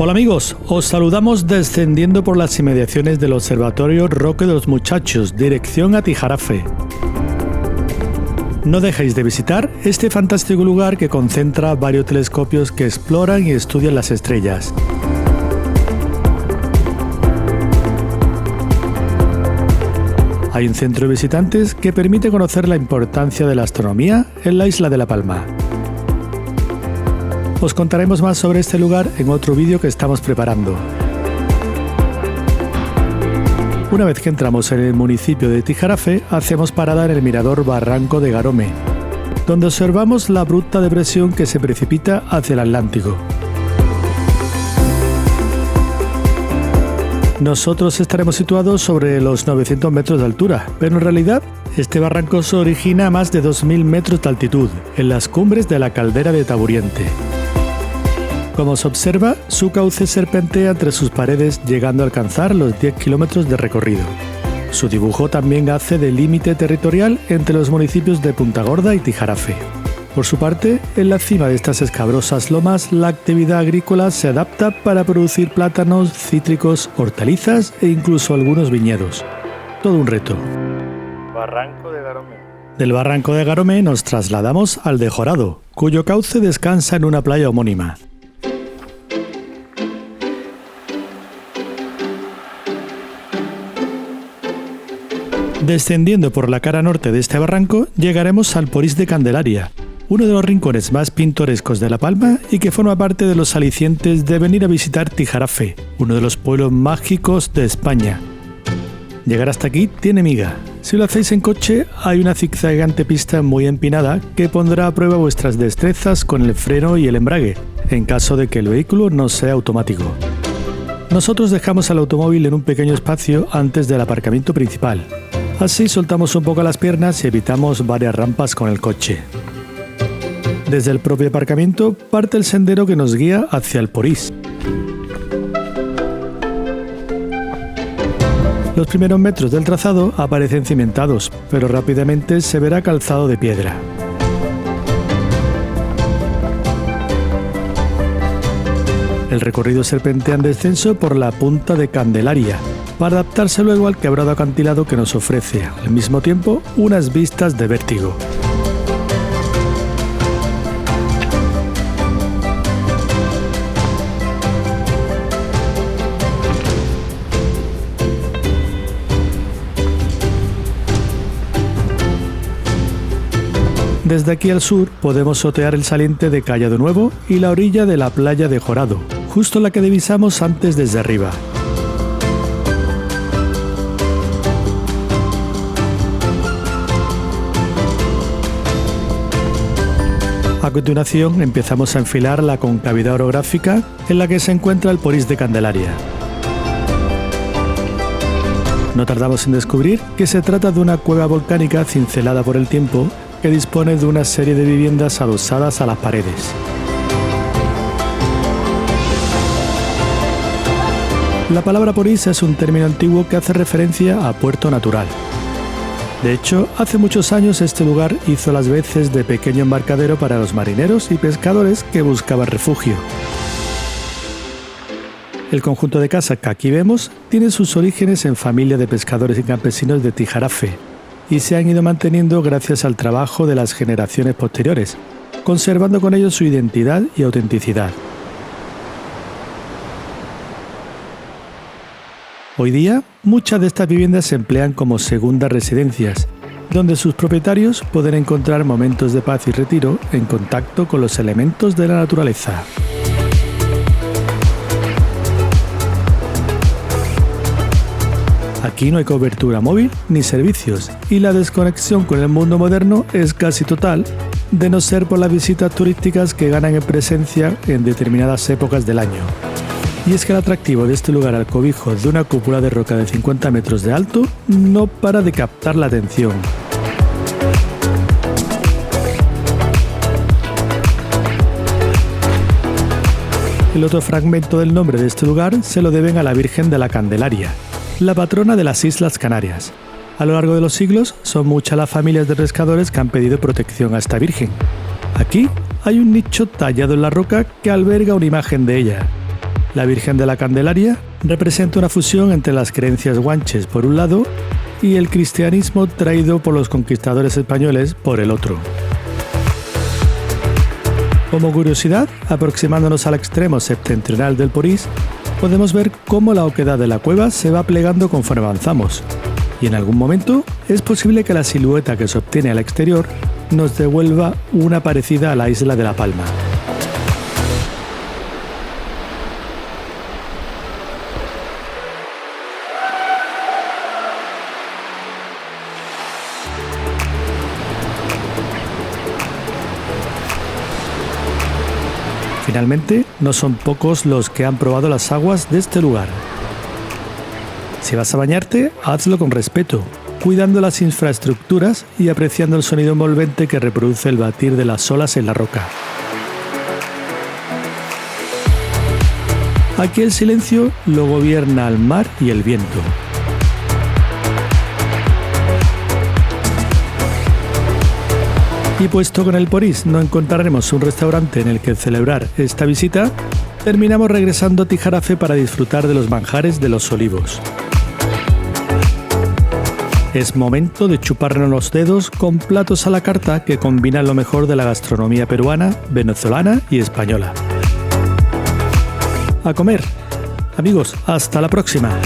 Hola amigos, os saludamos descendiendo por las inmediaciones del Observatorio Roque de los Muchachos, dirección a Tijarafe. No dejéis de visitar este fantástico lugar que concentra varios telescopios que exploran y estudian las estrellas. Hay un centro de visitantes que permite conocer la importancia de la astronomía en la isla de La Palma. Os contaremos más sobre este lugar en otro vídeo que estamos preparando. Una vez que entramos en el municipio de Tijarafe, hacemos parada en el mirador Barranco de Garome, donde observamos la abrupta depresión que se precipita hacia el Atlántico. Nosotros estaremos situados sobre los 900 metros de altura, pero en realidad este barranco se origina a más de 2000 metros de altitud, en las cumbres de la caldera de Taburiente. Como se observa, su cauce serpentea entre sus paredes llegando a alcanzar los 10 kilómetros de recorrido. Su dibujo también hace de límite territorial entre los municipios de Punta Gorda y Tijarafe. Por su parte, en la cima de estas escabrosas lomas, la actividad agrícola se adapta para producir plátanos, cítricos, hortalizas e incluso algunos viñedos. Todo un reto. Barranco de Garome. Del Barranco de Garome nos trasladamos al de Jorado, cuyo cauce descansa en una playa homónima. Descendiendo por la cara norte de este barranco, llegaremos al Porís de Candelaria, uno de los rincones más pintorescos de La Palma y que forma parte de los alicientes de venir a visitar Tijarafe, uno de los pueblos mágicos de España. Llegar hasta aquí tiene miga. Si lo hacéis en coche, hay una zigzagueante pista muy empinada que pondrá a prueba vuestras destrezas con el freno y el embrague, en caso de que el vehículo no sea automático. Nosotros dejamos el automóvil en un pequeño espacio antes del aparcamiento principal. Así soltamos un poco las piernas y evitamos varias rampas con el coche. Desde el propio aparcamiento parte el sendero que nos guía hacia el Porís. Los primeros metros del trazado aparecen cimentados, pero rápidamente se verá calzado de piedra. El recorrido serpentea en descenso por la punta de Candelaria, para adaptarse luego al quebrado acantilado que nos ofrece, al mismo tiempo, unas vistas de vértigo. Desde aquí al sur podemos sotear el saliente de Callado Nuevo y la orilla de la playa de Jorado, justo la que divisamos antes desde arriba. A continuación empezamos a enfilar la concavidad orográfica en la que se encuentra el Porís de Candelaria. No tardamos en descubrir que se trata de una cueva volcánica cincelada por el tiempo que dispone de una serie de viviendas adosadas a las paredes. La palabra Porís es un término antiguo que hace referencia a puerto natural. De hecho, hace muchos años este lugar hizo las veces de pequeño embarcadero para los marineros y pescadores que buscaban refugio. El conjunto de casas que aquí vemos tiene sus orígenes en familia de pescadores y campesinos de Tijarafe y se han ido manteniendo gracias al trabajo de las generaciones posteriores, conservando con ello su identidad y autenticidad. Hoy día, muchas de estas viviendas se emplean como segundas residencias, donde sus propietarios pueden encontrar momentos de paz y retiro en contacto con los elementos de la naturaleza. Aquí no hay cobertura móvil ni servicios y la desconexión con el mundo moderno es casi total, de no ser por las visitas turísticas que ganan en presencia en determinadas épocas del año. Y es que el atractivo de este lugar al cobijo de una cúpula de roca de 50 metros de alto no para de captar la atención. El otro fragmento del nombre de este lugar se lo deben a la Virgen de la Candelaria, la patrona de las Islas Canarias. A lo largo de los siglos son muchas las familias de pescadores que han pedido protección a esta Virgen. Aquí hay un nicho tallado en la roca que alberga una imagen de ella. La Virgen de la Candelaria representa una fusión entre las creencias guanches por un lado y el cristianismo traído por los conquistadores españoles por el otro. Como curiosidad, aproximándonos al extremo septentrional del Porís, podemos ver cómo la oquedad de la cueva se va plegando conforme avanzamos, y en algún momento es posible que la silueta que se obtiene al exterior nos devuelva una parecida a la isla de La Palma. Finalmente, no son pocos los que han probado las aguas de este lugar. Si vas a bañarte, hazlo con respeto, cuidando las infraestructuras y apreciando el sonido envolvente que reproduce el batir de las olas en la roca. Aquí el silencio lo gobierna el mar y el viento. Y puesto que en el Porís no encontraremos un restaurante en el que celebrar esta visita, terminamos regresando a Tijarafe para disfrutar de los manjares de los olivos. Es momento de chuparnos los dedos con platos a la carta que combinan lo mejor de la gastronomía peruana, venezolana y española. A comer. Amigos, hasta la próxima.